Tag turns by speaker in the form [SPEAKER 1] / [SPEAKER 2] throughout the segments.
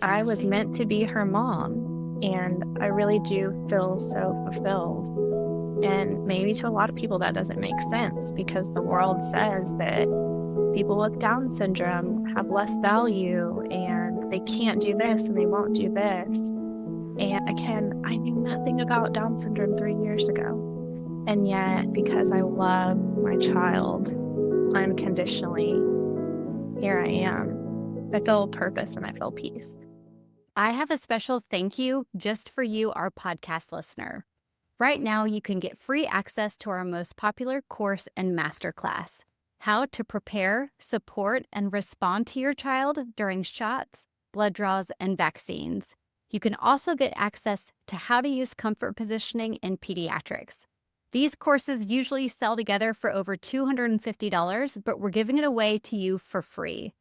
[SPEAKER 1] I was meant to be her mom, and I really do feel so fulfilled. And maybe to a lot of people that doesn't make sense because the world says that people with Down syndrome have less value and they can't do this and they won't do this. And again, I knew nothing about Down syndrome 3 years ago. And yet, because I love my child unconditionally, here I am. I feel purpose and I feel peace.
[SPEAKER 2] I have a special thank you just for you, our podcast listener. Right now, you can get free access to our most popular course and masterclass, How to Prepare, Support, and Respond to Your Child During Shots, Blood Draws, and Vaccines. You can also get access to how to use comfort positioning in pediatrics. These courses usually sell together for over $250, but we're giving it away to you for free.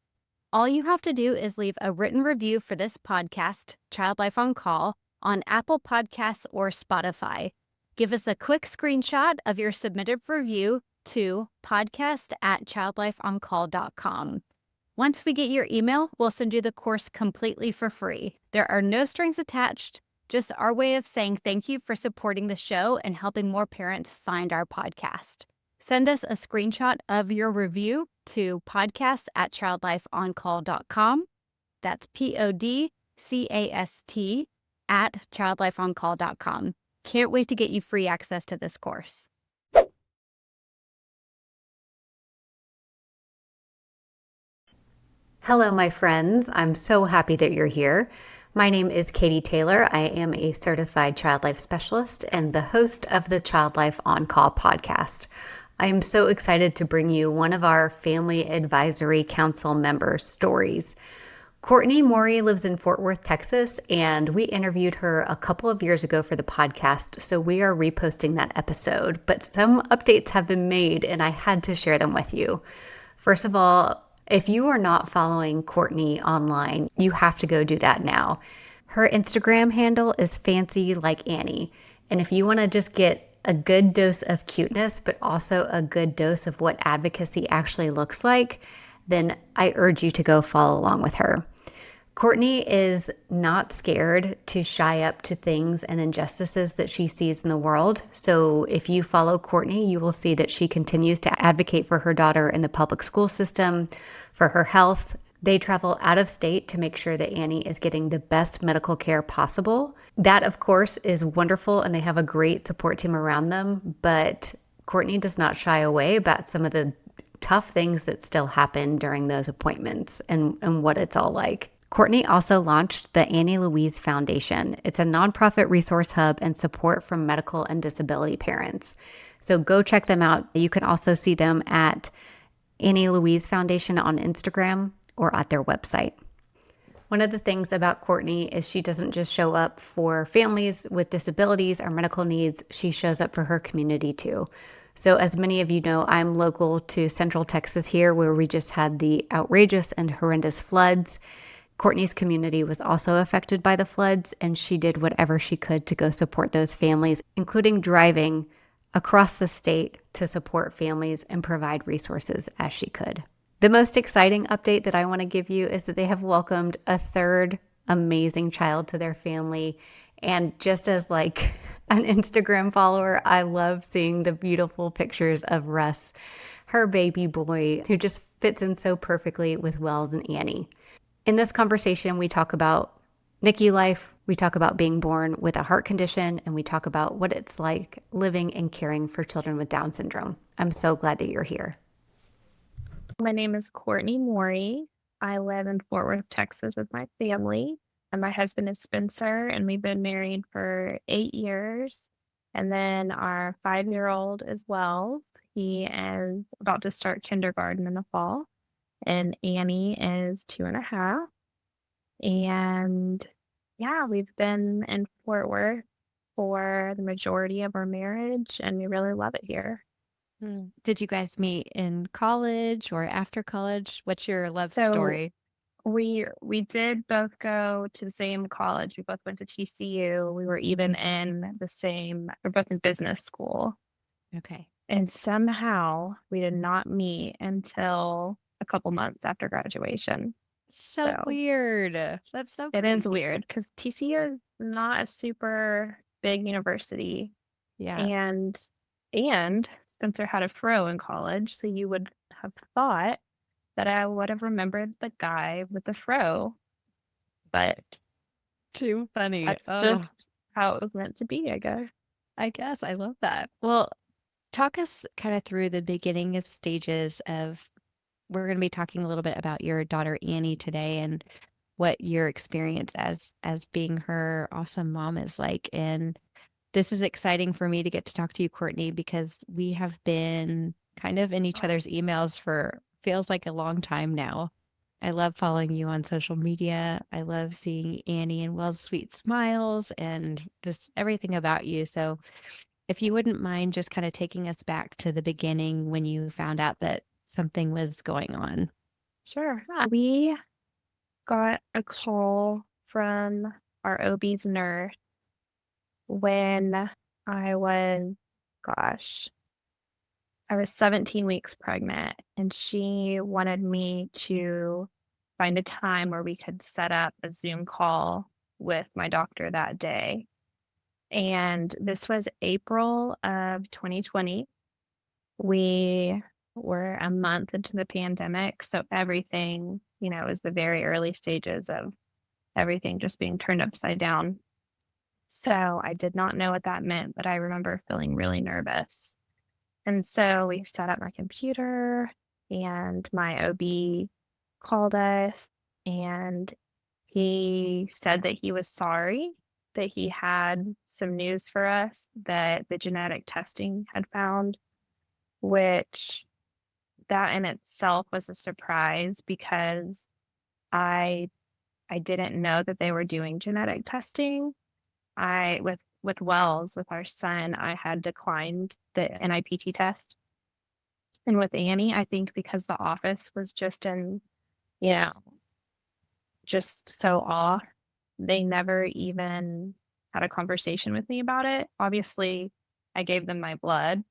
[SPEAKER 2] All you have to do is leave a written review for this podcast, Child Life on Call, on Apple Podcasts or Spotify. Give us a quick screenshot of your submitted review to podcast@childlifeoncall.com. Once we get your email, we'll send you the course completely for free. There are no strings attached, just our way of saying thank you for supporting the show and helping more parents find our podcast. Send us a screenshot of your review to podcast@childlifeoncall.com. That's PODCAST @childlifeoncall.com. Can't wait to get you free access to this course. Hello, my friends. I'm so happy that you're here. My name is Katie Taylor. I am a certified child life specialist and the host of the Child Life on Call podcast. I am so excited to bring you one of our Family Advisory Council members' stories. Courtney Morey lives in Fort Worth, Texas, and we interviewed her a couple of years ago for the podcast, so we are reposting that episode. But some updates have been made, and I had to share them with you. First of all, if you are not following Courtney online, you have to go do that now. Her Instagram handle is Fancy Like Annie, and if you want to just get a good dose of cuteness, but also a good dose of what advocacy actually looks like, then I urge you to go follow along with her. Courtney is not scared to shy up to things and injustices that she sees in the world. So if you follow Courtney, you will see that she continues to advocate for her daughter in the public school system, for her health. They travel out of state to make sure that Annie is getting the best medical care possible. That, of course, is wonderful, and they have a great support team around them. But Courtney does not shy away about some of the tough things that still happen during those appointments and what it's all like. Courtney also launched the Annie Louise Foundation. It's a nonprofit resource hub and support for medical and disability parents. So go check them out. You can also see them at Annie Louise Foundation on Instagram or at their website. One of the things about Courtney is she doesn't just show up for families with disabilities or medical needs, she shows up for her community too. So as many of you know, I'm local to Central Texas here, where we just had the outrageous and horrendous floods. Courtney's community was also affected by the floods, and she did whatever she could to go support those families, including driving across the state to support families and provide resources as she could. The most exciting update that I want to give you is that they have welcomed a third amazing child to their family. And just as like an Instagram follower, I love seeing the beautiful pictures of Russ, her baby boy, who just fits in so perfectly with Wells and Annie. In this conversation, we talk about NICU life, we talk about being born with a heart condition, and we talk about what it's like living and caring for children with Down syndrome. I'm so glad that you're here.
[SPEAKER 1] My name is Courtney Morey. I live in Fort Worth, Texas with my family. And my husband is Spencer, and we've been married for 8 years. And then our 5-year-old as well. He is about to start kindergarten in the fall. And Annie is 2.5. And yeah, we've been in Fort Worth for the majority of our marriage, and we really love it here.
[SPEAKER 2] Did you guys meet in college or after college? What's your love story?
[SPEAKER 1] We did both go to the same college. We both went to TCU. We were even we're both in business school.
[SPEAKER 2] Okay.
[SPEAKER 1] And somehow we did not meet until a couple months after graduation.
[SPEAKER 2] So
[SPEAKER 1] So
[SPEAKER 2] weird. That's so
[SPEAKER 1] it is
[SPEAKER 2] crazy.
[SPEAKER 1] weird because TCU is not a super big university,
[SPEAKER 2] Yeah.
[SPEAKER 1] and Spencer had a fro in college, so you would have thought that I would have remembered the guy with the fro, but
[SPEAKER 2] Too funny.
[SPEAKER 1] that's just
[SPEAKER 2] Oh,
[SPEAKER 1] how it was meant to be, I guess.
[SPEAKER 2] I guess I love that. Well, talk us kind of through the beginning of stages of, we're going to be talking a little bit about your daughter Annie today and what your experience as being her awesome mom is like. And this is exciting for me to get to talk to you, Courtney, because we have been kind of in each other's emails for feels like a long time now. I love following you on social media. I love seeing Annie and Will's sweet smiles and just everything about you. So if you wouldn't mind just kind of taking us back to the beginning when you found out that something was going on.
[SPEAKER 1] Sure. We got a call from our OB's nurse when I was, gosh, I was 17 weeks pregnant, and she wanted me to find a time where we could set up a Zoom call with my doctor that day. And this was April of 2020. We were a month into the pandemic, so everything, was the very early stages of everything just being turned upside down. So I did not know what that meant, but I remember feeling really nervous. And so we set up my computer, and my OB called us, and he said that he was sorry that he had some news for us that the genetic testing had found, which that in itself was a surprise because I I didn't know that they were doing genetic testing. I with Wells, with our son, I had declined the NIPT test. And with Annie, I think because the office was just in, you know, just so off, they never even had a conversation with me about it. Obviously, I gave them my blood,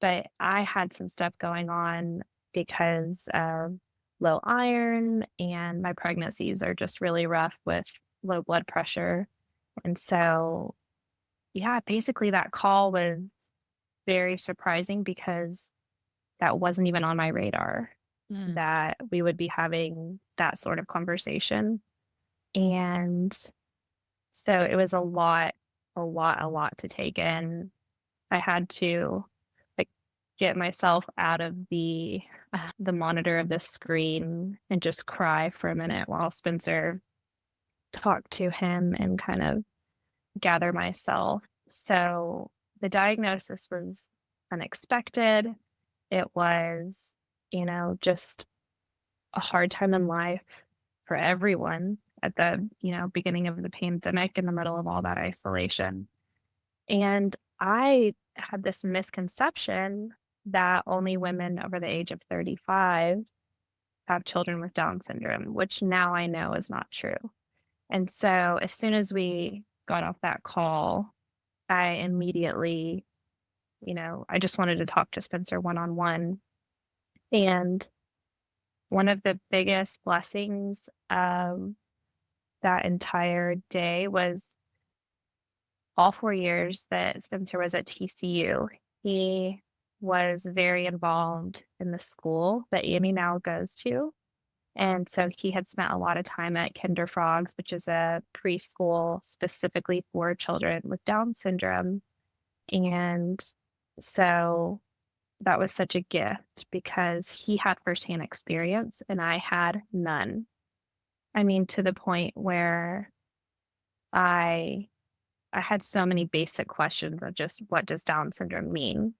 [SPEAKER 1] but I had some stuff going on because of low iron, and my pregnancies are just really rough with low blood pressure. And so, yeah, basically that call was very surprising because that wasn't even on my radar
[SPEAKER 2] Mm.
[SPEAKER 1] that we would be having that sort of conversation. And so it was a lot to take in. I had to like get myself out of the monitor of the screen and just cry for a minute while Spencer talked to him and kind of gather myself. So the diagnosis was unexpected. It was, just a hard time in life for everyone at the, beginning of the pandemic in the middle of all that isolation. And I had this misconception that only women over the age of 35 have children with Down syndrome, which now I know is not true. And so as soon as we got off that call, I immediately, I just wanted to talk to Spencer one on one. And one of the biggest blessings of that entire day was all 4 years that Spencer was at TCU. He was very involved in the school that Amy now goes to. And so he had spent a lot of time at Kinder Frogs, which is a preschool specifically for children with Down syndrome. And so that was such a gift because he had firsthand experience and I had none. I mean, to the point where I I had so many basic questions of just what does Down syndrome mean?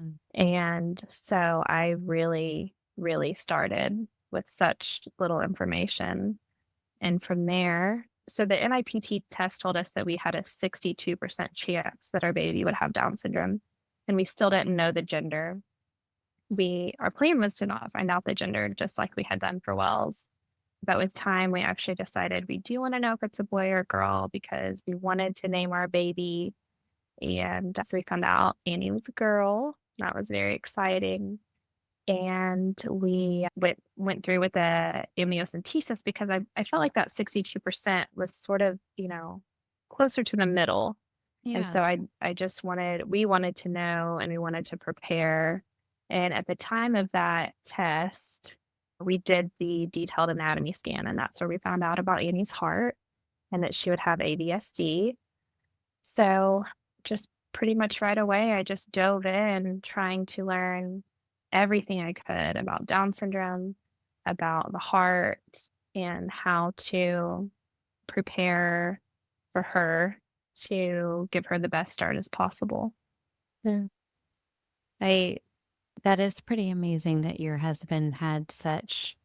[SPEAKER 2] Mm.
[SPEAKER 1] And so I really, really started with such little information. And from there, so the NIPT test told us that we had a 62% chance that our baby would have Down syndrome. And we still didn't know the gender. Our plan was to not find out the gender, just like we had done for Wells. But with time, we actually decided we do want to know if it's a boy or a girl because we wanted to name our baby. And so we found out Annie was a girl. That was very exciting. And we went through with the amniocentesis because I felt like that 62% was sort of, closer to the middle. And
[SPEAKER 2] Yeah.
[SPEAKER 1] so we wanted to know and we wanted to prepare. And at the time of that test, we did the detailed anatomy scan, and that's where we found out about Annie's heart and that she would have AVSD. So just pretty much right away, I just dove in trying to learn everything I could about Down syndrome, about the heart, and how to prepare for her to give her the best start as possible.
[SPEAKER 2] Yeah. I That is pretty amazing that your husband had such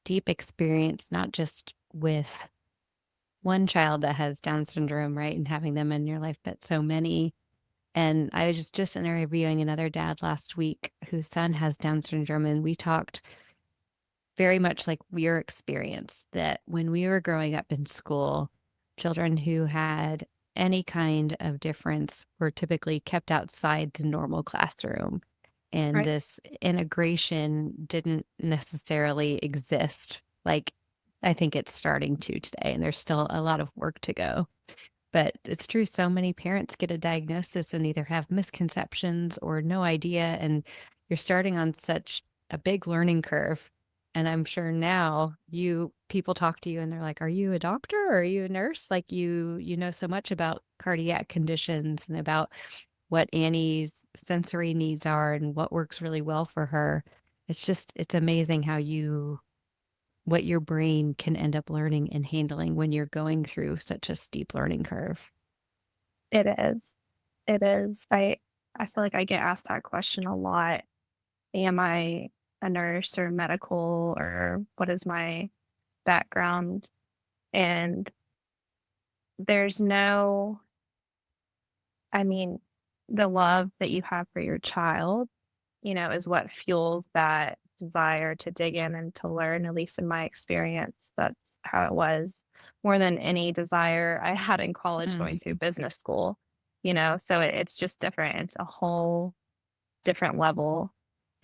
[SPEAKER 2] deep experience, not just with one child that has Down syndrome, right, and having them in your life, but so many. And I was just interviewing another dad last week whose son has Down syndrome, and we talked very much like your experience that when we were growing up in school, children who had any kind of difference were typically kept outside the normal classroom. And
[SPEAKER 1] Right.
[SPEAKER 2] this integration didn't necessarily exist. Like, I think it's starting to today, and there's still a lot of work to go. But it's true, so many parents get a diagnosis and either have misconceptions or no idea, and you're starting on such a big learning curve. And I'm sure now people talk to you and they're like, "Are you a doctor or are you a nurse? Like you know so much about cardiac conditions and about what Annie's sensory needs are and what works really well for her." It's amazing what your brain can end up learning and handling when you're going through such a steep learning curve.
[SPEAKER 1] It is. It is. I feel like I get asked that question a lot. Am I a nurse or medical, or what is my background? And there's no, I mean, the love that you have for your child, is what fuels that desire to dig in and to learn, at least in my experience. That's how it was, more than any desire I had in college
[SPEAKER 2] Mm.
[SPEAKER 1] going through business school, so it's just different. It's a whole different level.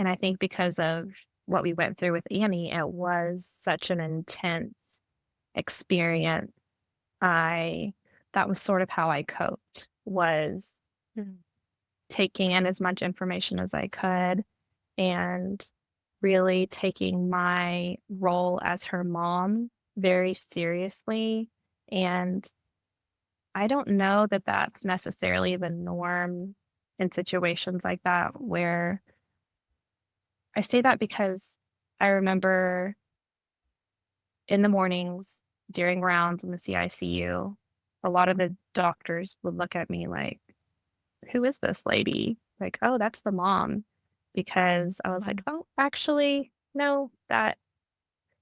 [SPEAKER 1] And I think because of what we went through with Annie, it was such an intense experience. I That was sort of how I coped, was
[SPEAKER 2] Mm.
[SPEAKER 1] taking in as much information as I could and really taking my role as her mom very seriously. And I don't know that that's necessarily the norm in situations like that, where I say that because I remember in the mornings during rounds in the CICU, a lot of the doctors would look at me like, "Who is this lady?" Like, "Oh, that's the mom." Because I was
[SPEAKER 2] Wow.
[SPEAKER 1] like, "Oh, actually, no, that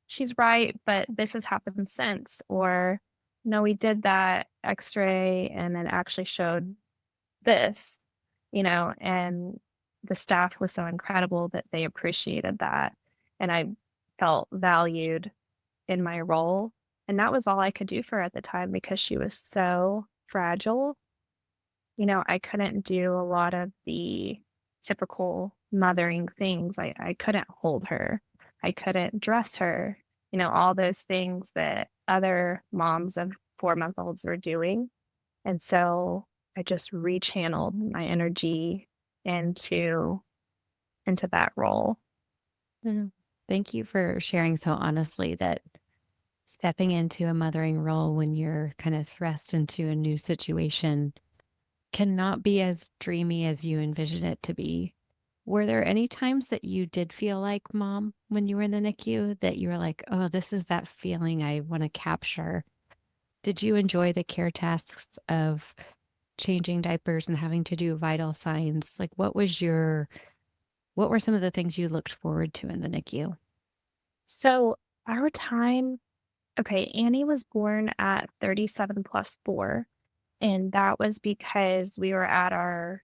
[SPEAKER 1] she's right, but this has happened since." Or, "No, we did that x-ray and it actually showed this," and the staff was so incredible that they appreciated that. And I felt valued in my role. And that was all I could do for her at the time because she was so fragile. I couldn't do a lot of the typical mothering things. I couldn't hold her. I couldn't dress her, all those things that other moms of 4-month-olds were doing. And so I just rechanneled my energy into that role.
[SPEAKER 2] Mm. Thank you for sharing so honestly that stepping into a mothering role when you're kind of thrust into a new situation cannot be as dreamy as you envision it to be. Were there any times that you did feel like mom when you were in the NICU that you were like, oh, this is that feeling I want to capture? Did you enjoy the care tasks of changing diapers and having to do vital signs? Like, what were some of the things you looked forward to in the NICU?
[SPEAKER 1] So our time, okay, Annie was born at 37 plus 4. And that was because we were at our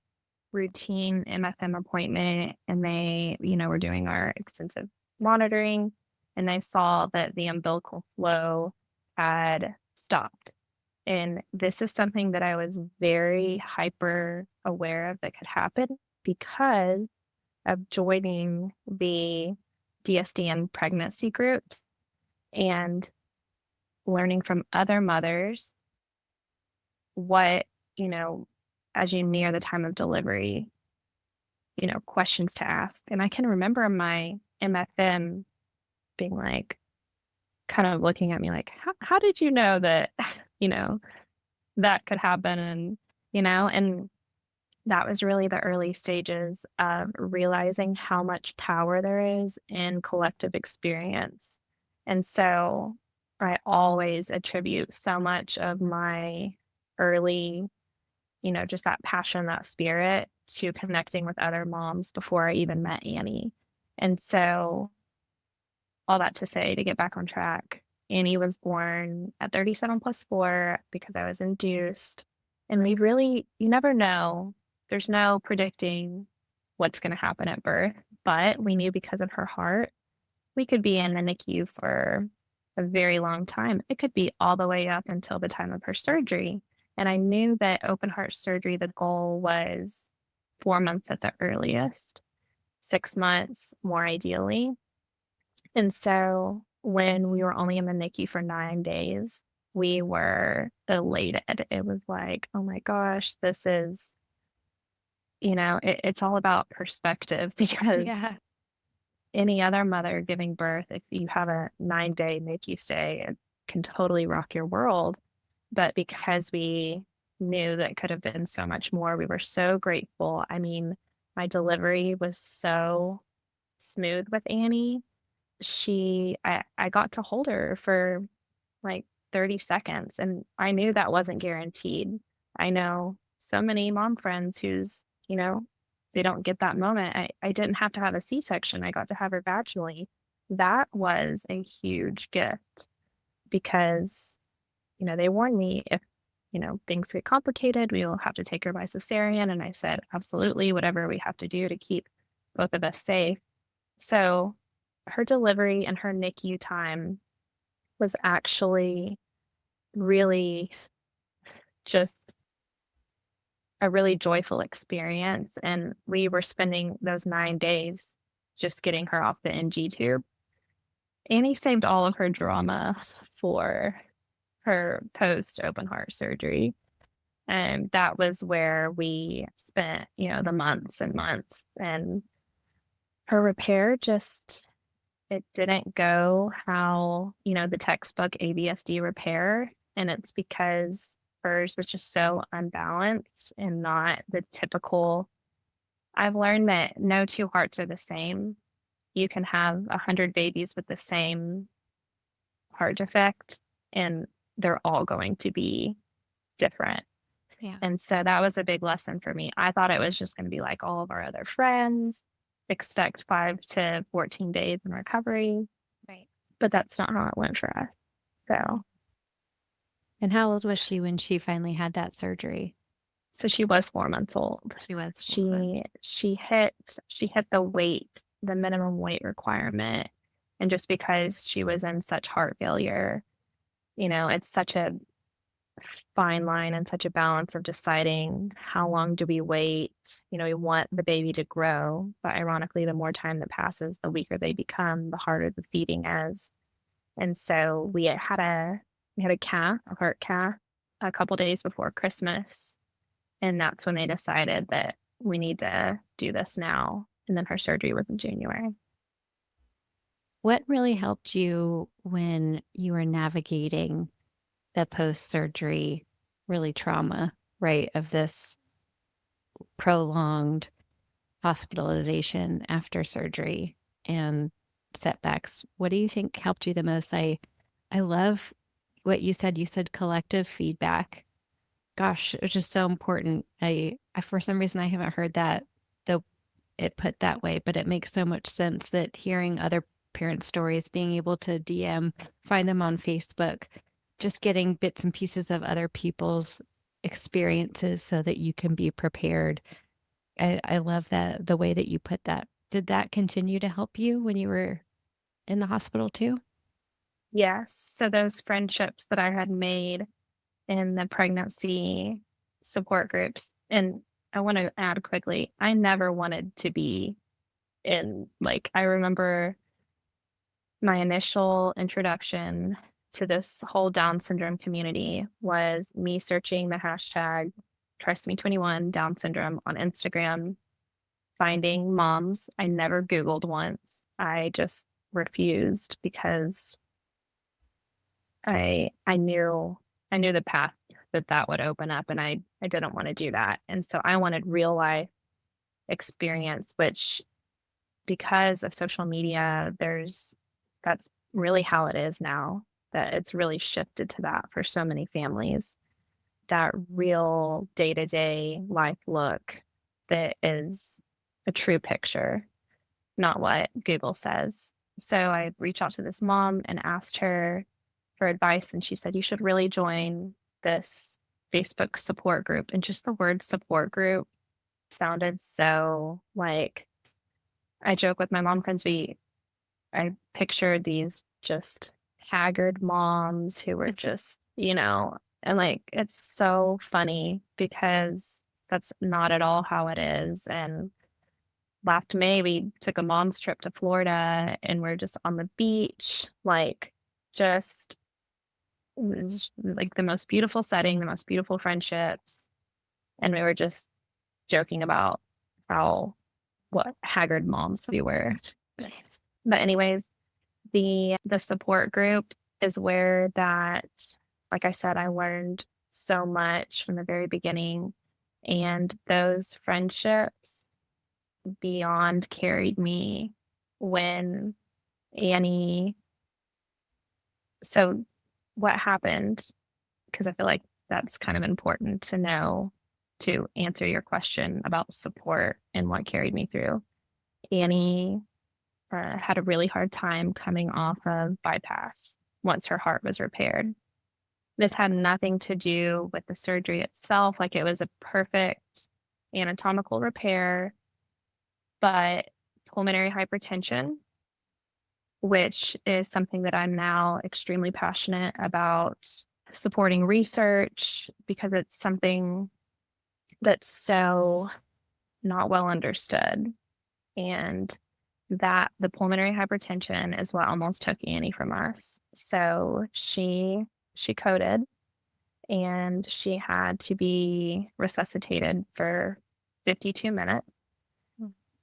[SPEAKER 1] routine MFM appointment and they, were doing our extensive monitoring, and they saw that the umbilical flow had stopped. And this is something that I was very hyper aware of that could happen because of joining the DSD and pregnancy groups and learning from other mothers what, as you near the time of delivery, questions to ask. And I can remember my MFM being like, kind of looking at me like, how did you know that, you know, that could happen? And that was really the early stages of realizing how much power there is in collective experience. And so I always attribute so much of my early, just that passion, that spirit to connecting with other moms before I even met Annie. And so, all that to say, to get back on track, Annie was born at 37 plus 4 because I was induced. And you never know. There's no predicting what's going to happen at birth, but we knew because of her heart, we could be in the NICU for a very long time. It could be all the way up until the time of her surgery. And I knew that open heart surgery, the goal was 4 months at the earliest, 6 months more ideally. And so when we were only in the NICU for 9 days, we were elated. It was like, oh my gosh, this is, it's all about perspective because
[SPEAKER 2] Yeah.
[SPEAKER 1] any other mother giving birth, if you have a 9-day NICU stay, it can totally rock your world. But because we knew that it could have been so much more, we were so grateful. I mean, my delivery was so smooth with Annie. I got to hold her for like 30 seconds, and I knew that wasn't guaranteed. I know so many mom friends they don't get that moment. I didn't have to have a C-section. I got to have her vaginally. That was a huge gift because, they warned me if, things get complicated, we'll have to take her by cesarean. And I said, absolutely, whatever we have to do to keep both of us safe. So her delivery and her NICU time was actually really just a really joyful experience. And we were spending those 9 days just getting her off the NG tube. Annie saved all of her drama for her post open heart surgery. And that was where we spent, the months and months. And her repair it didn't go how, the textbook AVSD repair. And it's because hers was just so unbalanced and not the typical. I've learned that no two hearts are the same. You can have 100 babies with the same heart defect, and they're all going to be different.
[SPEAKER 2] Yeah.
[SPEAKER 1] And so that was a big lesson for me. I thought it was just going to be like all of our other friends, expect 5 to 14 days in recovery.
[SPEAKER 2] Right.
[SPEAKER 1] But that's not how it went for us. So.
[SPEAKER 2] And how old was she when she finally had that surgery?
[SPEAKER 1] So she was 4 months old.
[SPEAKER 2] She was.
[SPEAKER 1] She hit the minimum weight requirement. And just because she was in such heart failure, it's such a fine line and such a balance of deciding how long do we wait. We want the baby to grow, but ironically, the more time that passes, the weaker they become, the harder the feeding is. And so we had a heart cath, a couple days before Christmas. And that's when they decided that we need to do this now. And then her surgery was in January.
[SPEAKER 2] What really helped you when you were navigating the post-surgery really trauma, right, of this prolonged hospitalization after surgery and setbacks? What do you think helped you the most? I love what you said. You said collective feedback. Gosh, it was just so important. I for some reason I haven't heard that, though it put that way, but it makes so much sense that hearing other parent stories, being able to DM, find them on Facebook, just getting bits and pieces of other people's experiences so that you can be prepared. I love that, the way that you put that. Did that continue to help you when you were in the hospital too?
[SPEAKER 1] Yes. So those friendships that I had made in the pregnancy support groups, and I want to add quickly, I never wanted to be And like, I remember my initial introduction to this whole Down syndrome community was me searching the hashtag Trisomy21 Down syndrome on Instagram, finding moms. I never Googled once. I just refused because I knew the path that would open up, and I didn't want to do that. And so I wanted real life experience, which because of social media, that's really how it is now, that it's really shifted to that for so many families, that real day-to-day life look that is a true picture, not what Google says. So I reached out to this mom and asked her for advice, and she said, you should really join this Facebook support group. And just the word support group sounded so like, I joke with my mom friends, I pictured these just haggard moms who were just, and like, it's so funny because that's not at all how it is. And last May, we took a mom's trip to Florida and we're just on the beach, like, just it's like the most beautiful setting, the most beautiful friendships. And we were just joking about what haggard moms we were. But anyways, the support group is where that, like I said, I learned so much from the very beginning. And those friendships beyond carried me when Annie. So what happened, because I feel like that's kind of important to know to answer your question about support and what carried me through. Annie had a really hard time coming off of bypass once her heart was repaired. This had nothing to do with the surgery itself. Like, it was a perfect anatomical repair, but pulmonary hypertension, which is something that I'm now extremely passionate about supporting research, because it's something that's so not well understood. And that the pulmonary hypertension is what almost took Annie from us. So she coded, and she had to be resuscitated for 52 minutes.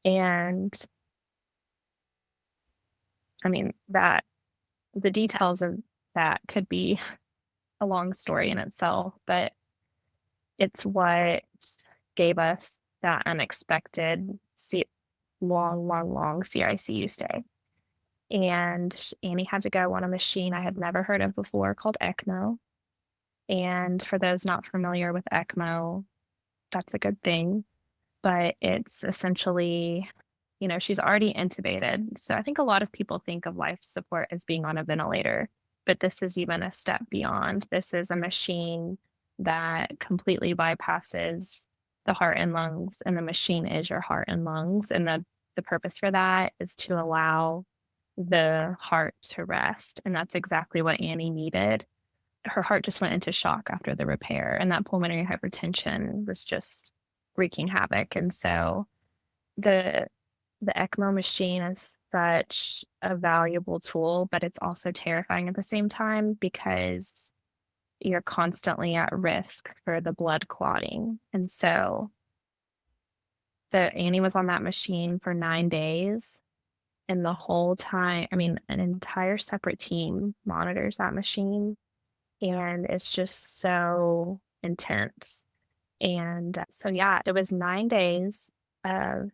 [SPEAKER 1] And I mean, that the details of that could be a long story in itself, but it's what gave us that unexpected long CICU stay. And Annie had to go on a machine I had never heard of before called ECMO. And for those not familiar with ECMO, that's a good thing. But it's essentially, she's already intubated. So I think a lot of people think of life support as being on a ventilator, but this is even a step beyond. This is a machine that completely bypasses the heart and lungs, and the machine is your heart and lungs. And the purpose for that is to allow the heart to rest. And that's exactly what Annie needed. Her heart just went into shock after the repair, and that pulmonary hypertension was just wreaking havoc. And so the ECMO machine is such a valuable tool, but it's also terrifying at the same time, because you're constantly at risk for the blood clotting. And so Annie was on that machine for 9 days. And the whole time, I mean, an entire separate team monitors that machine. And it's just so intense. And so, yeah, it was 9 days of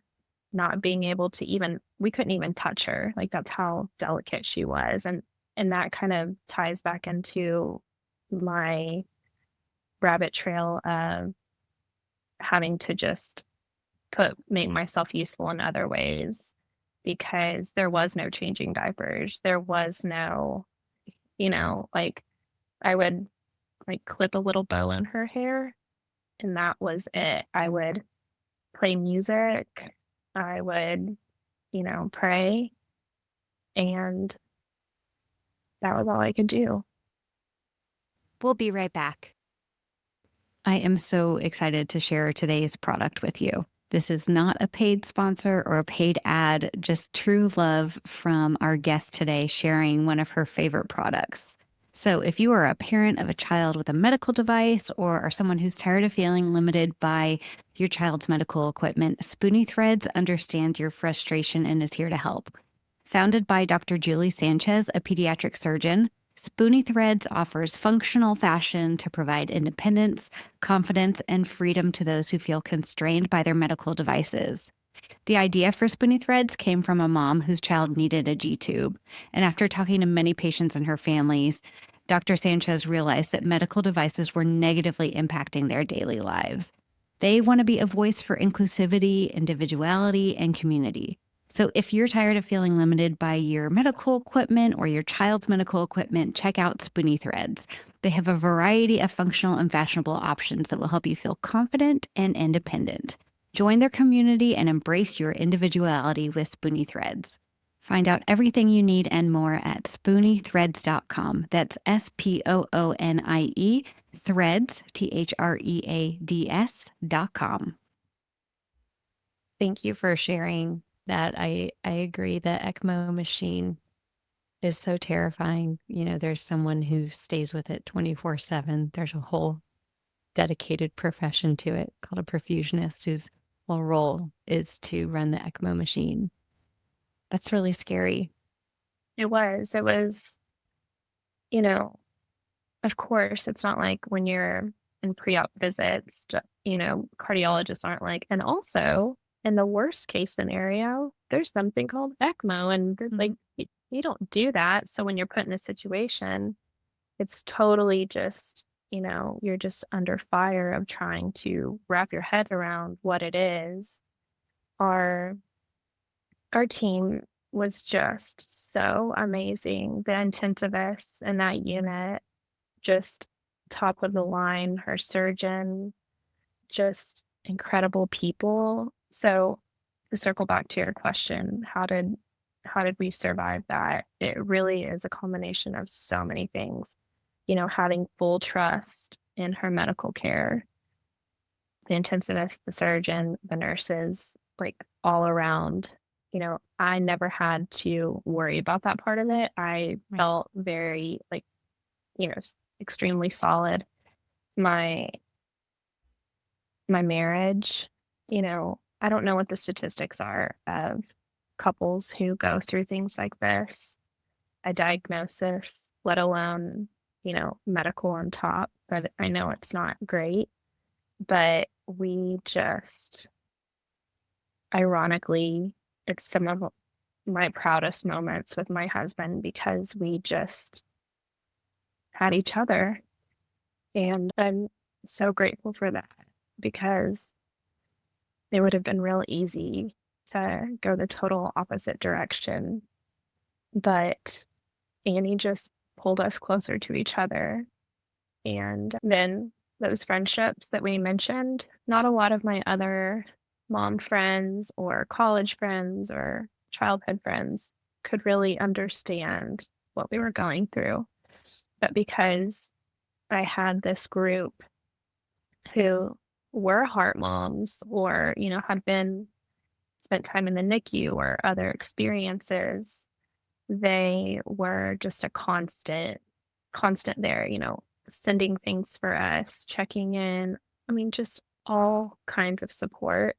[SPEAKER 1] not being able to we couldn't even touch her. Like, that's how delicate she was. And that kind of ties back into my rabbit trail of having to just make myself useful in other ways, because there was no changing diapers. There was no, like, I would like clip a little bow in her hair, and that was it. I would play music. I would, pray, and that was all I could do.
[SPEAKER 2] We'll be right back. I am so excited to share today's product with you. This is not a paid sponsor or a paid ad, just true love from our guest today sharing one of her favorite products. So if you are a parent of a child with a medical device or are someone who's tired of feeling limited by your child's medical equipment, Spoony Threads understands your frustration and is here to help. Founded by Dr. Julie Sanchez, a pediatric surgeon, Spoony Threads offers functional fashion to provide independence, confidence, and freedom to those who feel constrained by their medical devices. The idea for Spoony Threads came from a mom whose child needed a G-tube. And after talking to many patients and her families, Dr. Sanchez realized that medical devices were negatively impacting their daily lives. They want to be a voice for inclusivity, individuality, and community. So if you're tired of feeling limited by your medical equipment or your child's medical equipment, check out Spoony Threads. They have a variety of functional and fashionable options that will help you feel confident and independent. Join their community and embrace your individuality with Spoony Threads. Find out everything you need and more at spoonythreads.com. That's SPOONIE threads, THREADS.com.
[SPEAKER 1] Thank you for sharing that. I agree. The ECMO machine is so terrifying. There's someone who stays with it 24/7. There's a whole dedicated profession to it called a perfusionist whose whole role is to run the ECMO machine. That's really scary. It was, of course, it's not like when you're in pre-op visits, cardiologists aren't like, and also in the worst case scenario, there's something called ECMO, and like, you don't do that. So when you're put in a situation, it's totally just, you're just under fire of trying to wrap your head around what it is. Our team was just so amazing. The intensivists in that unit, just top of the line, her surgeon, just incredible people. So to circle back to your question, how did we survive that? It really is a combination of so many things. Having full trust in her medical care, the intensivist, the surgeon, the nurses, like all around. I never had to worry about that part of it. I felt very extremely solid. My marriage, I don't know what the statistics are of couples who go through things like this, a diagnosis, let alone, medical on top, but I know it's not great. But we just, ironically, it's some of my proudest moments with my husband because we just had each other. And I'm so grateful for that because it would have been real easy to go the total opposite direction. But Annie just pulled us closer to each other. And then those friendships that we mentioned, not a lot of my other mom friends or college friends or childhood friends could really understand what we were going through. But because I had this group who were heart moms or, had spent time in the NICU or other experiences, they were just a constant there, sending things for us, checking in. I mean, just all kinds of support.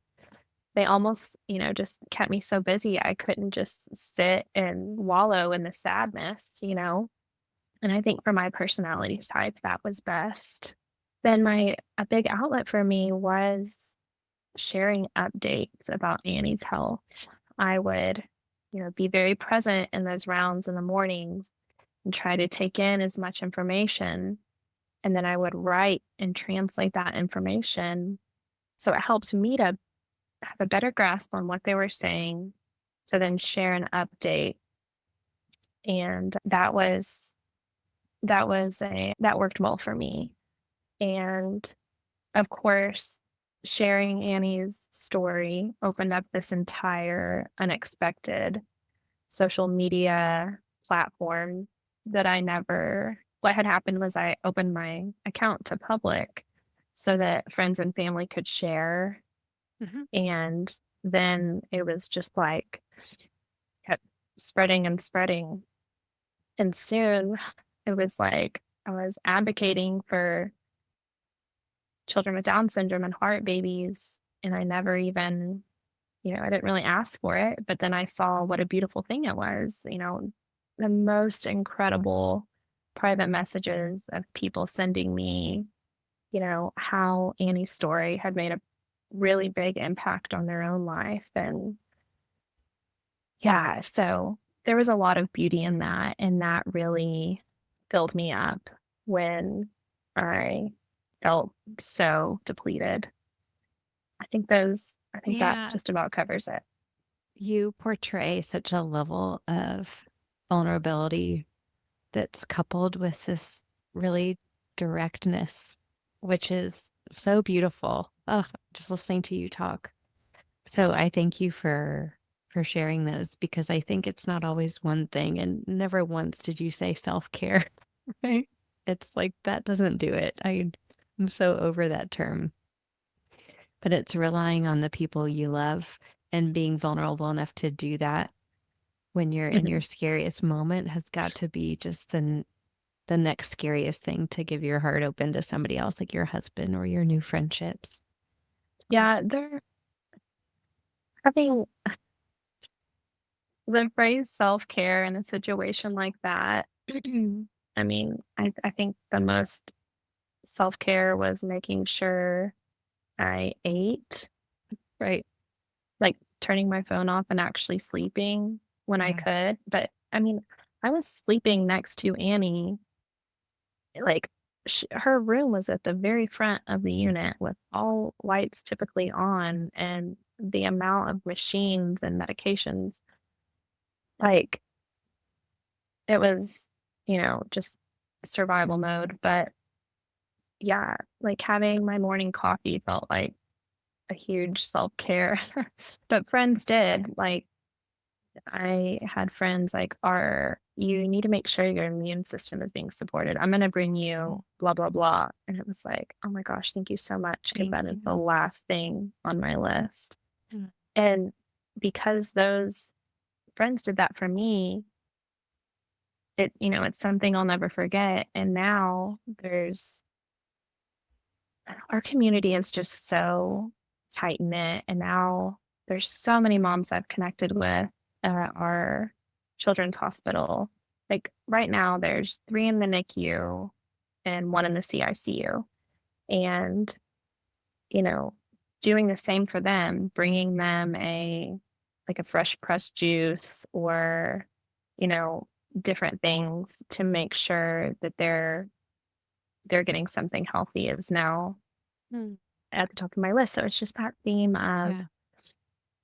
[SPEAKER 1] They almost, just kept me so busy. I couldn't just sit and wallow in the sadness, And I think for my personality type, that was best. Then a big outlet for me was sharing updates about Annie's health. I would, be very present in those rounds in the mornings and try to take in as much information. And then I would write and translate that information. So it helped me to have a better grasp on what they were saying, to then share an update. And that worked well for me. And of course, sharing Annie's story opened up this entire unexpected social media platform that what had happened was I opened my account to public so that friends and family could share And then it was just like kept spreading and spreading. And soon it was like I was advocating for children with Down syndrome and heart babies. And I never even, I didn't really ask for it. But then I saw what a beautiful thing it was, the most incredible private messages of people sending me, how Annie's story had made a really big impact on their own life. And yeah, so there was a lot of beauty in that. And that really filled me up when I felt so depleted. I think that
[SPEAKER 3] Yeah.
[SPEAKER 1] just about covers it.
[SPEAKER 3] You portray such a level of vulnerability that's coupled with this really directness, which is so beautiful. Oh, just listening to you talk. So I thank you for sharing those, because I think it's not always one thing, and never once did you say self-care, right? It's like that doesn't do it. I'm so over that term. But it's relying on the people you love and being vulnerable enough to do that when you're in your scariest moment has got to be just the next scariest thing, to give your heart open to somebody else, like your husband or your new friendships.
[SPEAKER 1] Yeah, they're having the phrase self-care in a situation like that. I mean, I think the most self-care was making sure I ate,
[SPEAKER 3] Right.
[SPEAKER 1] like turning my phone off and actually sleeping when I
[SPEAKER 3] Yeah.
[SPEAKER 1] could. But I mean, I was sleeping next to Annie, like her room was at the very front of the unit with all lights typically on, and the amount of machines and medications, like it was, just survival mode. But yeah, like having my morning coffee felt like a huge self-care. But friends did. Like I had friends like, you need to make sure your immune system is being supported. I'm going to bring you blah, blah, blah. And it was like, oh my gosh, thank you so much. Because
[SPEAKER 3] Thank
[SPEAKER 1] that is
[SPEAKER 3] you.
[SPEAKER 1] the last thing on my list.
[SPEAKER 3] Mm.
[SPEAKER 1] And because those friends did that for me, it's something I'll never forget. And now our community is just so tight knit. And now there's so many moms I've connected with at our children's hospital. Like right now, there's 3 in the NICU and 1 in the CICU. And, you know, doing the same for them, bringing them like a fresh pressed juice or, you know, different things to make sure that they're getting something healthy is now
[SPEAKER 3] Mm.
[SPEAKER 1] at the top of my list. So it's just that theme of
[SPEAKER 3] Yeah.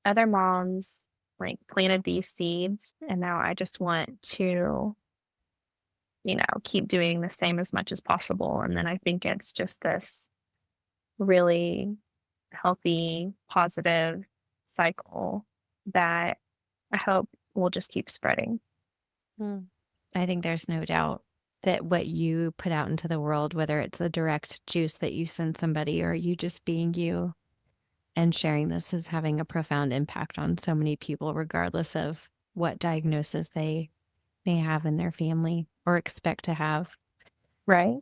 [SPEAKER 1] other moms like planted these seeds, and now I just want to, keep doing the same as much as possible. And then I think it's just this really healthy, positive cycle that I hope will just keep spreading.
[SPEAKER 3] Mm. I think there's no doubt that what you put out into the world, whether it's a direct juice that you send somebody or you just being you and sharing this, is having a profound impact on so many people, regardless of what diagnosis they may have in their family or expect to have.
[SPEAKER 1] Right?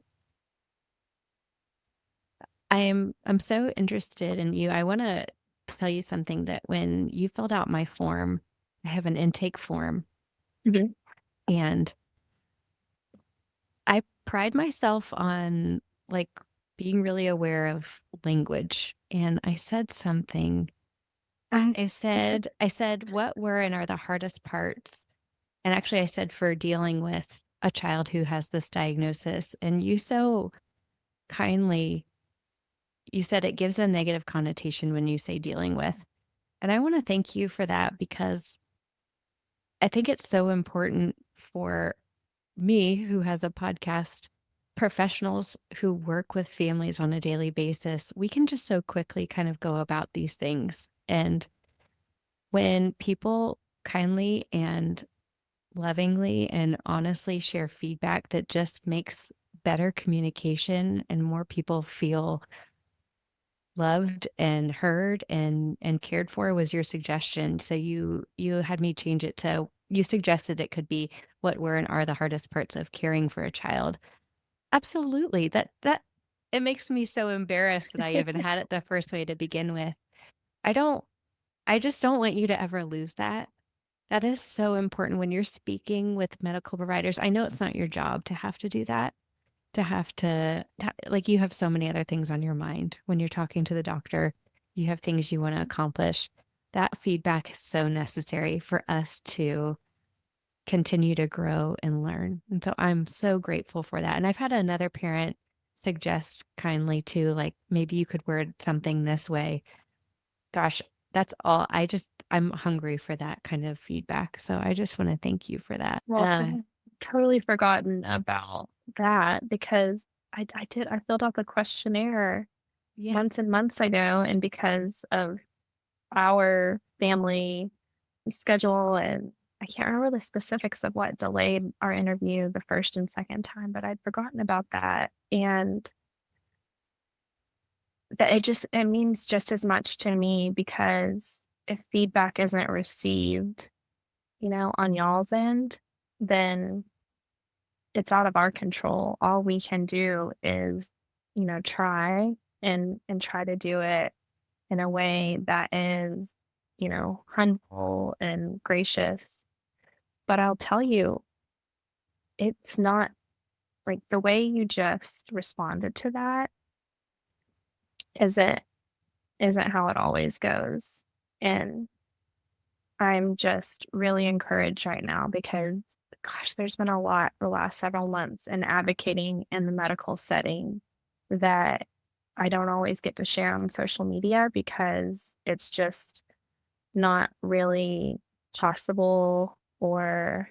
[SPEAKER 3] I'm so interested in you. I want to tell you something, that when you filled out my form, I have an intake form,
[SPEAKER 1] Mhm.
[SPEAKER 3] and I pride myself on like being really aware of language. And I said something. I said what were and are the hardest parts. And actually I said, for dealing with a child who has this diagnosis. And you so kindly, you said it gives a negative connotation when you say dealing with. And I want to thank you for that, because I think it's so important for me, who has a podcast, professionals who work with families on a daily basis. We can just so quickly kind of go about these things. And when people kindly and lovingly and honestly share feedback that just makes better communication and more people feel loved and heard and cared for was your suggestion. So you had me change it to, you suggested it could be what were and are the hardest parts of caring for a child. Absolutely. That it makes me so embarrassed that I even had it the first way to begin with. I don't I just don't want you to ever lose that. That is so important when you're speaking with medical providers. I know it's not your job to have to do that, to have to, like, you have so many other things on your mind when you're talking to the doctor. You have things you want to accomplish. That feedback is so necessary for us to continue to grow and learn. And so I'm so grateful for that. And I've had another parent suggest kindly too, like, maybe you could word something this way. Gosh, that's all. I'm hungry for that kind of feedback. So I just want to thank you for that.
[SPEAKER 1] Well, I had totally forgotten about that because I filled out the questionnaire
[SPEAKER 3] Yeah.
[SPEAKER 1] months and months ago, and because of our family schedule, and I can't remember the specifics of what delayed our interview the first and second time, but I'd forgotten about that. And that it means just as much to me, because if feedback isn't received, on y'all's end, then it's out of our control. All we can do is, try and try to do it in a way that is, humble and gracious. But I'll tell you, it's not like the way you just responded to that isn't isn't how it always goes. And I'm just really encouraged right now because, gosh, there's been a lot the last several months in advocating in the medical setting that I don't always get to share on social media because it's just not really possible or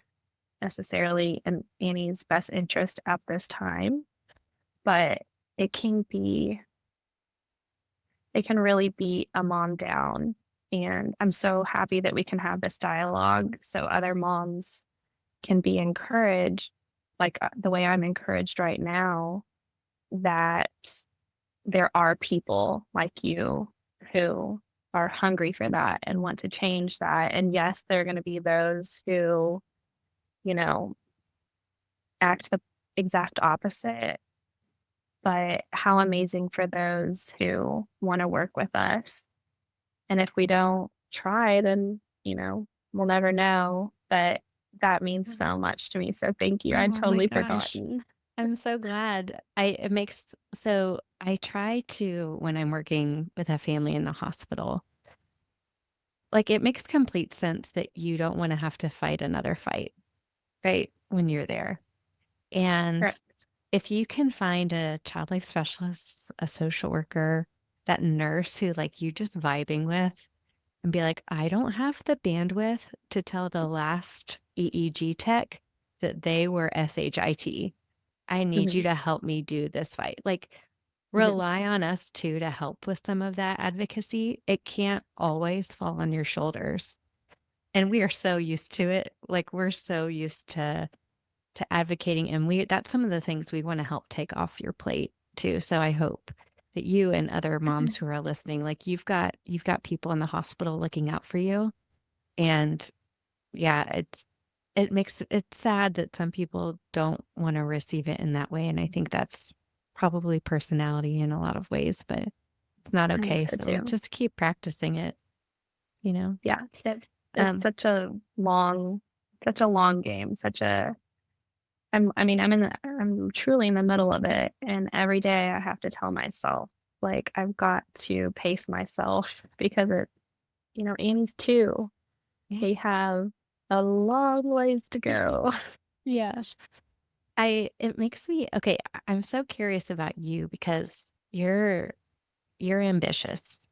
[SPEAKER 1] necessarily in Annie's best interest at this time. But it can be, it can really beat a mom down. And I'm so happy that we can have this dialogue so other moms can be encouraged, like the way I'm encouraged right now, that there are people like you who are hungry for that and want to change that. And yes, there are going to be those who, you know, act the exact opposite. But how amazing for those who want to work with us. And if we don't try, then, we'll never know. But that means so much to me. So thank you. I'd
[SPEAKER 3] Oh my
[SPEAKER 1] totally
[SPEAKER 3] gosh.
[SPEAKER 1] forgotten.
[SPEAKER 3] I'm so glad. I try to, when I'm working with a family in the hospital, like, it makes complete sense that you don't want to have to fight another fight, right? When you're there. And
[SPEAKER 1] Correct.
[SPEAKER 3] if you can find a child life specialist, a social worker, that nurse who, like, you just vibing with, and be like, I don't have the bandwidth to tell the last EEG tech that they were SHIT. I need you
[SPEAKER 1] Mhm.
[SPEAKER 3] to help me do this fight. Like,
[SPEAKER 1] Mhm.
[SPEAKER 3] rely on us too to help with some of that advocacy. It can't always fall on your shoulders. And we are so used to it. Like, we're so used to advocating, and that's some of the things we want to help take off your plate too. So I hope that you and other moms who are listening, like, you've got people in the hospital looking out for you. And yeah, it's sad that some people don't want to receive it in that way. And I think that's probably personality in a lot of ways, but it's not
[SPEAKER 1] I think
[SPEAKER 3] okay.
[SPEAKER 1] so
[SPEAKER 3] So
[SPEAKER 1] too.
[SPEAKER 3] just keep practicing it, you know?
[SPEAKER 1] Yeah. It's
[SPEAKER 3] Um,
[SPEAKER 1] such a long game, I'm truly in the middle of it. And every day I have to tell myself, like, I've got to pace myself because Annie's two.
[SPEAKER 3] yeah.
[SPEAKER 1] They have a long ways to go.
[SPEAKER 3] Yeah. It makes me, okay, I'm so curious about you because you're ambitious.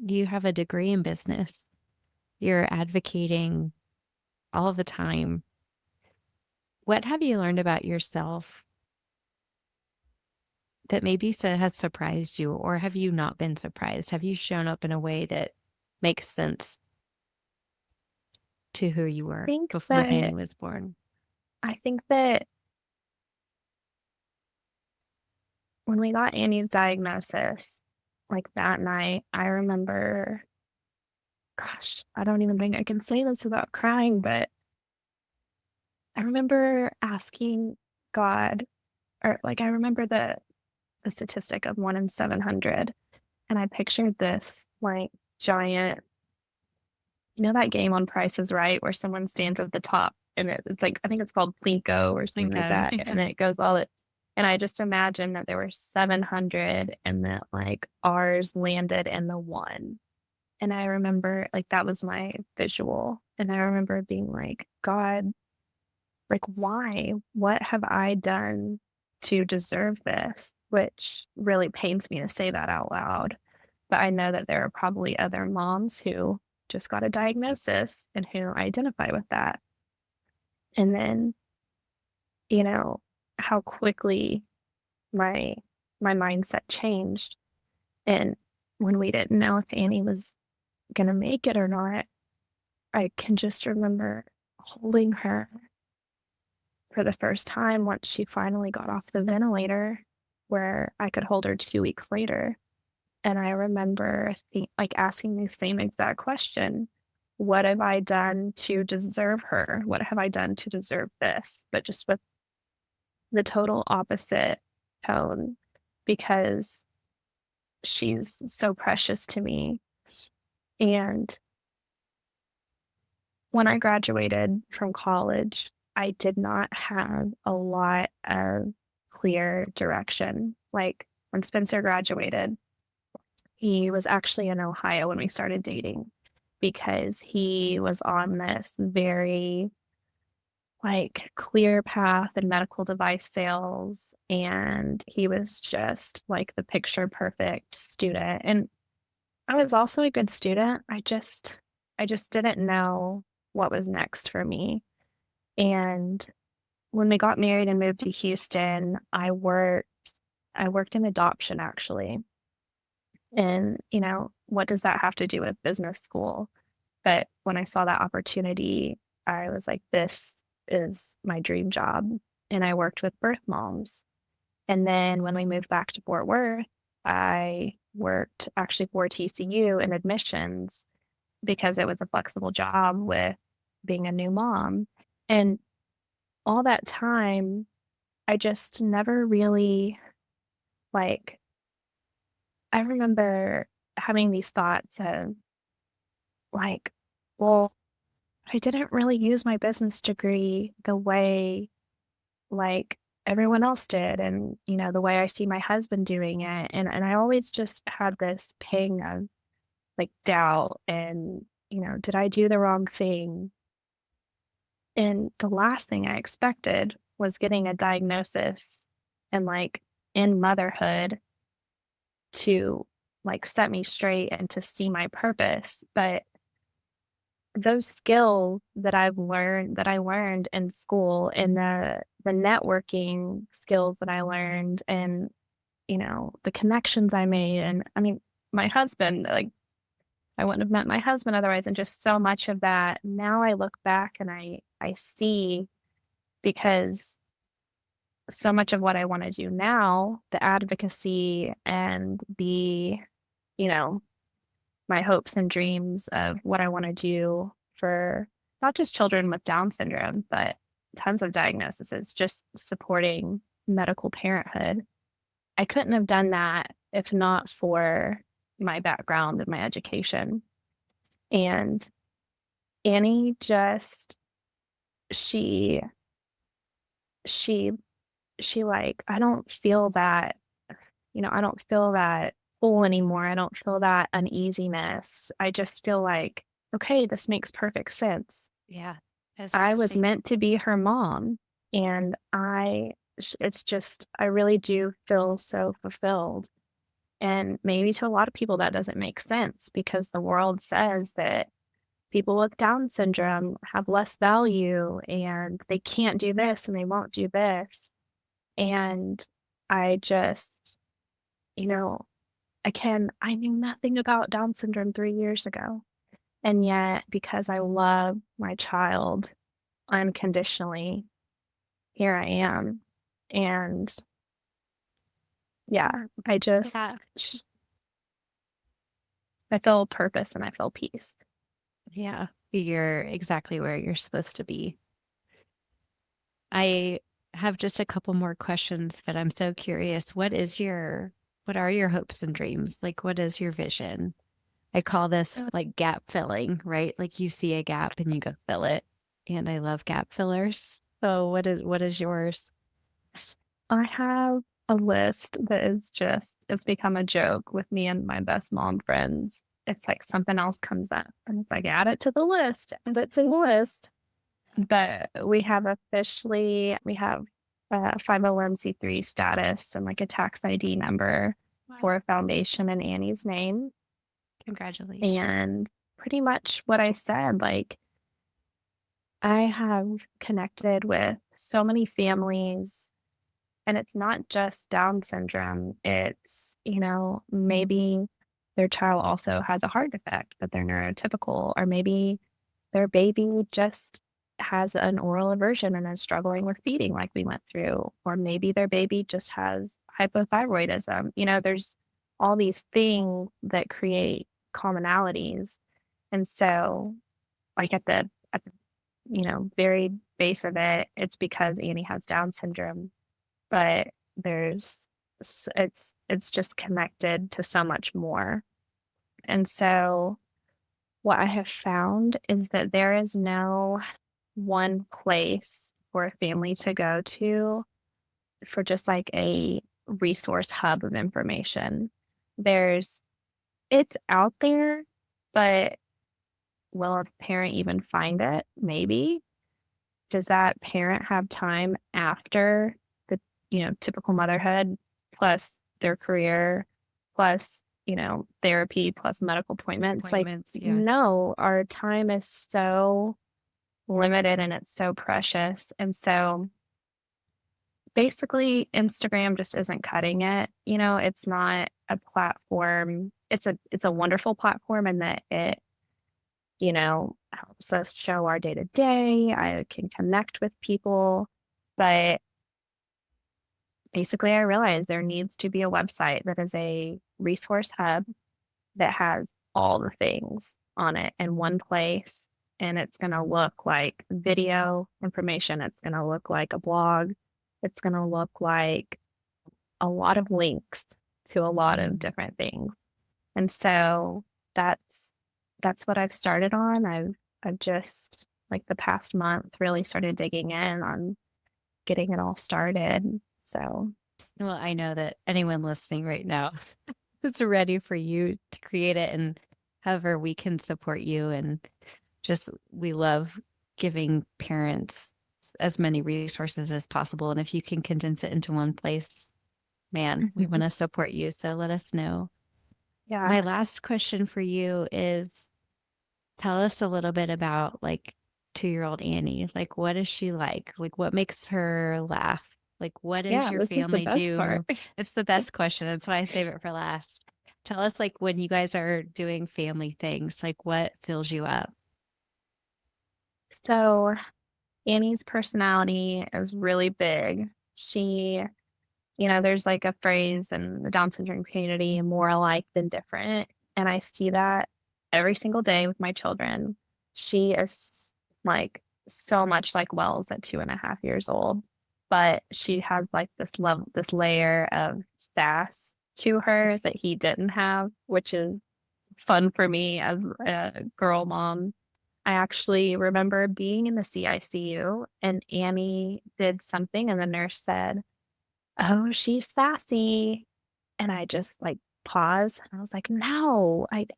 [SPEAKER 3] You have a degree in business. You're advocating all the time. What have you learned about yourself that maybe has surprised you, or have you not been surprised? Have you shown up in a way that makes sense to who you were
[SPEAKER 1] think
[SPEAKER 3] before
[SPEAKER 1] that
[SPEAKER 3] Annie was born?
[SPEAKER 1] I think that when we got Annie's diagnosis, like that night, I remember, gosh, I don't even think I can say this without crying, but I remember asking God, or like I remember the statistic of 1 in 700, and I pictured this like giant, that game on Price is Right where someone stands at the top and it's like, I think it's called Plinko or something like that, and it goes all it. And I just imagined that there were 700 and that like ours landed in the one. And I remember like that was my visual. And I remember being like, God, like, why? What have I done to deserve this? Which really pains me to say that out loud. But I know that there are probably other moms who just got a diagnosis and who identify with that. And then, how quickly my mindset changed. And when we didn't know if Annie was going to make it or not, I can just remember holding her for the first time once she finally got off the ventilator, where I could hold her 2 weeks later. And I remember like asking the same exact question. What have I done to deserve her? What have I done to deserve this? But just with the total opposite tone, because she's so precious to me. And when I graduated from college, I did not have a lot of clear direction. Like when Spencer graduated, he was actually in Ohio when we started dating because he was on this very like clear path in medical device sales, and he was just like the picture perfect student. And I was also a good student. I just didn't know what was next for me. And when we got married and moved to Houston, I worked in adoption actually. And, what does that have to do with business school? But when I saw that opportunity, I was like, this is my dream job. And I worked with birth moms. And then when we moved back to Fort Worth, I worked actually for TCU in admissions because it was a flexible job with being a new mom. And all that time, I just never really like, I remember having these thoughts of like, well, I didn't really use my business degree the way like everyone else did. And, the way I see my husband doing it. And I always just had this ping of like doubt and, did I do the wrong thing? And the last thing I expected was getting a diagnosis and like in motherhood to like set me straight and to see my purpose. But those skills that I learned in school, and the networking skills that I learned, and the connections I made, and I mean my husband, like I wouldn't have met my husband otherwise, and just so much of that. Now I look back and I see, because so much of what I want to do now, the advocacy and the, you know, my hopes and dreams of what I want to do for not just children with Down syndrome, but tons of diagnoses, just supporting medical parenthood. I couldn't have done that if not for my background and my education. And Annie just, she, she, she like, I don't feel that, I don't feel that pull anymore. I don't feel that uneasiness. I just feel like, okay, this makes perfect sense.
[SPEAKER 3] Yeah.
[SPEAKER 1] I was meant to be her mom, and it's just, I really do feel so fulfilled. And maybe to a lot of people that doesn't make sense, because the world says that people with Down syndrome have less value and they can't do this and they won't do this. And I just, you know, I knew nothing about Down syndrome 3 years ago. And yet, because I love my child unconditionally, here I am. And yeah, I just,
[SPEAKER 3] Yeah.
[SPEAKER 1] I feel purpose and I feel peace.
[SPEAKER 3] Yeah, you're exactly where you're supposed to be. I have just a couple more questions, but I'm so curious. What are your hopes and dreams? Like, what is your vision? I call this like gap filling, right? Like you see a gap and you go fill it. And I love gap fillers. So what is yours?
[SPEAKER 1] I have a list that is it's become a joke with me and my best mom friends. It's like something else comes up and it's like, add it to the list, and it's in the list. But we have a 501c3 status and like a tax ID number for a foundation in Annie's name.
[SPEAKER 3] Congratulations.
[SPEAKER 1] And pretty much what I said, like, I have connected with so many families, and it's not just Down syndrome. It's, maybe their child also has a heart defect, but they're neurotypical, or maybe their baby just has an oral aversion and is struggling with feeding, like we went through, or maybe their baby just has hypothyroidism. There's all these things that create commonalities. And so, like at the very base of it, it's because Annie has Down syndrome, but it's just connected to so much more. And so what I have found is that there is no one place for a family to go to for just like a resource hub of information. It's out there, but will a parent even find it? Maybe. Does that parent have time after the, typical motherhood plus their career plus, therapy plus medical appointments?
[SPEAKER 3] Yeah.
[SPEAKER 1] No, our time is so limited and it's so precious. And so basically Instagram just isn't cutting it. It's not a platform. It's a wonderful platform in that it helps us show our day to day. I can connect with people. But basically, I realized there needs to be a website that is a resource hub that has all the things on it in one place. And it's going to look like video information. It's going to look like a blog. It's going to look like a lot of links to a lot of different things. And so that's what I've started on. I've just, like, the past month really started digging in on getting it all started. So,
[SPEAKER 3] Well, I know that anyone listening right now is ready for you to create it, and however we can support you. And just, we love giving parents as many resources as possible. And if you can condense it into one place, man, we want to support you. So let us know.
[SPEAKER 1] yeah.
[SPEAKER 3] My last question for you is, tell us a little bit about like 2-year-old Annie. Like, what is she like? Like, what makes her laugh? Like, what does your family do? It's the best question. That's why I save it for last. Tell us, like, when you guys are doing family things, like, what fills you up?
[SPEAKER 1] So Annie's personality is really big. She, there's like a phrase in the Down syndrome community, more alike than different. And I see that every single day with my children. She is like so much like Wells at 2.5 years old, but she has like this layer of sass to her that he didn't have, which is fun for me as a girl mom. I actually remember being in the CICU and Annie did something and the nurse said, "Oh, she's sassy." And I just like paused and I was like, "No, I'm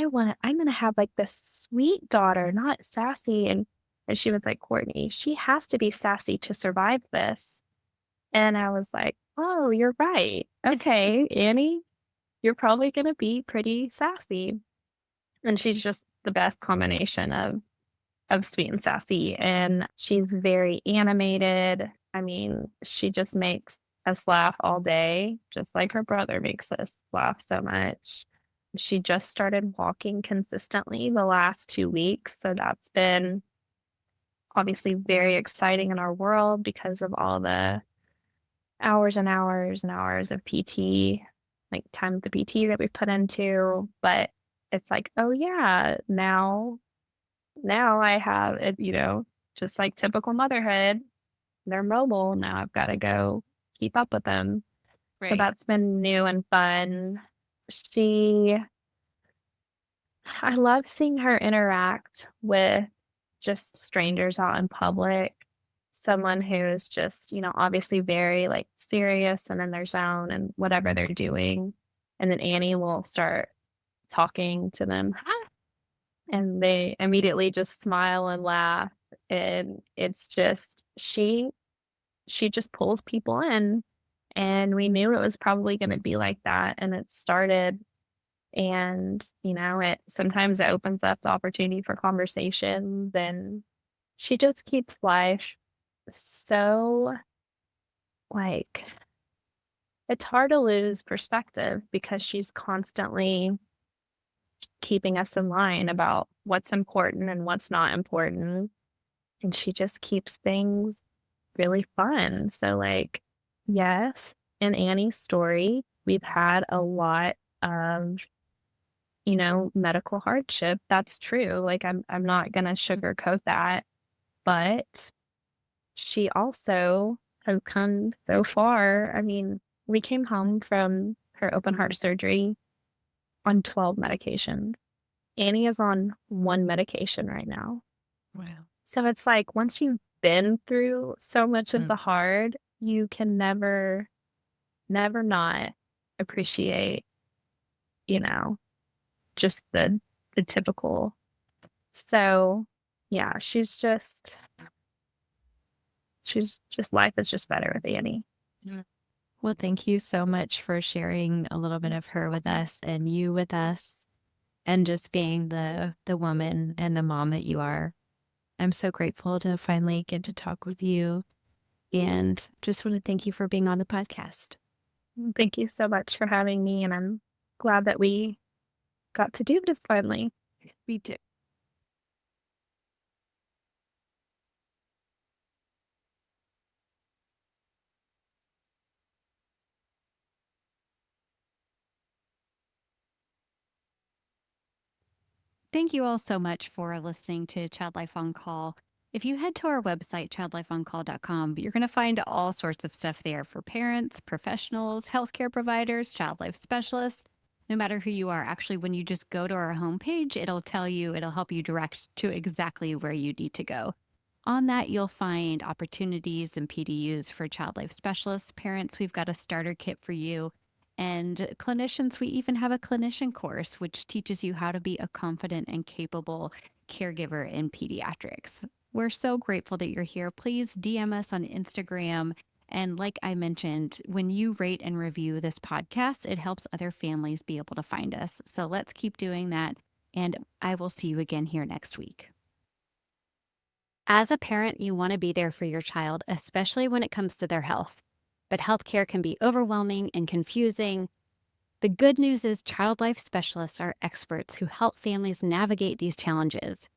[SPEAKER 1] going to have like this sweet daughter, not sassy." And she was like, "Courtney, she has to be sassy to survive this." And I was like, "Oh, you're right. Okay, Annie, you're probably going to be pretty sassy." And she's just the best combination of sweet and sassy. And she's very animated. I mean, she just makes us laugh all day, just like her brother makes us laugh so much. She just started walking consistently the last 2 weeks. So that's been obviously very exciting in our world because of all the hours and hours and hours of PT. like time of the PT that we put into, but it's like, oh yeah, now I have it, just like typical motherhood. They're mobile. Now I've got to go keep up with them. So
[SPEAKER 3] Right.
[SPEAKER 1] that's been new and fun. I love seeing her interact with just strangers out in public. Someone who's just, obviously very like serious and in their zone and whatever they're doing. And then Annie will start talking to them. "Hi," and they immediately just smile and laugh. And it's just, she just pulls people in. And we knew it was probably going to be like that. And it started. And, sometimes it opens up the opportunity for conversation. Then she just keeps life so, like, it's hard to lose perspective because she's constantly keeping us in line about what's important and what's not important. And she just keeps things really fun. So, like, yes, in Annie's story, we've had a lot of medical hardship. That's true. Like I'm not gonna sugarcoat that. But she also has come so far. I mean, we came home from her open heart surgery on 12 medications. Annie is on one medication right now.
[SPEAKER 3] Wow.
[SPEAKER 1] So it's like once you've been through so much of the hard, you can never not appreciate, just the typical. So yeah, life is just better with Annie.
[SPEAKER 3] Well, thank you so much for sharing a little bit of her with us and you with us, and just being the woman and the mom that you are. I'm so grateful to finally get to talk with you, and just want to thank you for being on the podcast.
[SPEAKER 1] Thank you so much for having me, and I'm glad that we got to do this finally.
[SPEAKER 3] Me too. Thank you all so much for listening to Child Life on Call. If you head to our website, childlifeoncall.com, you're going to find all sorts of stuff there for parents, professionals, healthcare providers, child life specialists, no matter who you are. Actually, when you just go to our homepage, it'll help you direct to exactly where you need to go. On that, you'll find opportunities and PDUs for child life specialists. Parents, we've got a starter kit for you. And clinicians, we even have a clinician course, which teaches you how to be a confident and capable caregiver in pediatrics. We're so grateful that you're here. Please DM us on Instagram. And like I mentioned, when you rate and review this podcast, it helps other families be able to find us. So let's keep doing that. And I will see you again here next week. As a parent, you want to be there for your child, especially when it comes to their health. But healthcare can be overwhelming and confusing. The good news is child life specialists are experts who help families navigate these challenges.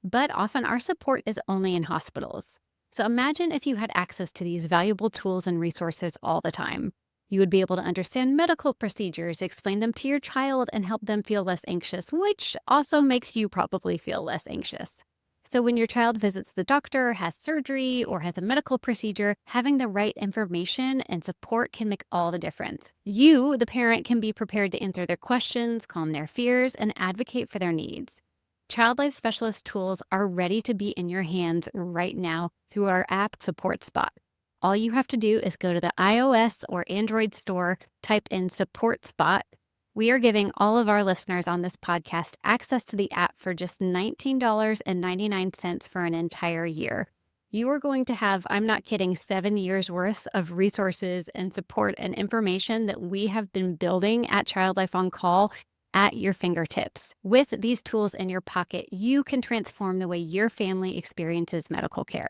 [SPEAKER 3] But often our support is only in hospitals. So imagine if you had access to these valuable tools and resources all the time. You would be able to understand medical procedures, explain them to your child, and help them feel less anxious, which also makes you probably feel less anxious. So when your child visits the doctor, has surgery, or has a medical procedure, having the right information and support can make all the difference. You, the parent, can be prepared to answer their questions, calm their fears, and advocate for their needs. Child Life Specialist tools are ready to be in your hands right now through our app Support Spot. All you have to do is go to the iOS or Android store, type in Support Spot. We are giving all of our listeners on this podcast access to the app for just $19.99 for an entire year. You are going to have, I'm not kidding, 7 years worth of resources and support and information that we have been building at Child Life on Call at your fingertips. With these tools in your pocket, you can transform the way your family experiences medical care.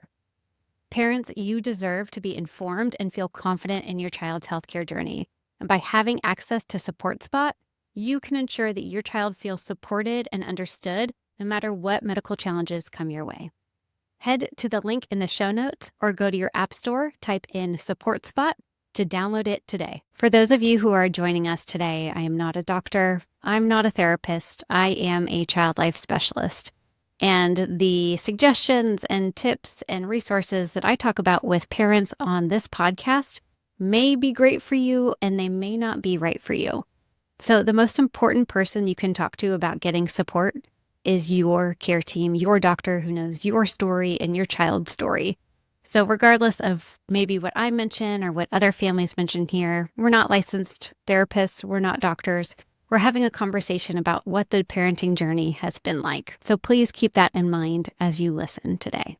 [SPEAKER 3] Parents, you deserve to be informed and feel confident in your child's healthcare journey. And by having access to Support Spot, you can ensure that your child feels supported and understood no matter what medical challenges come your way. Head to the link in the show notes or go to your app store, type in Support Spot to to download it today. For those of you who are joining us today, I am not a doctor. I'm not a therapist. I am a child life specialist. And the suggestions and tips and resources that I talk about with parents on this podcast may be great for you and they may not be right for you. So the most important person you can talk to about getting support is your care team, your doctor who knows your story and your child's story. So regardless of maybe what I mention or what other families mention here, we're not licensed therapists, we're not doctors. We're having a conversation about what the parenting journey has been like. So please keep that in mind as you listen today.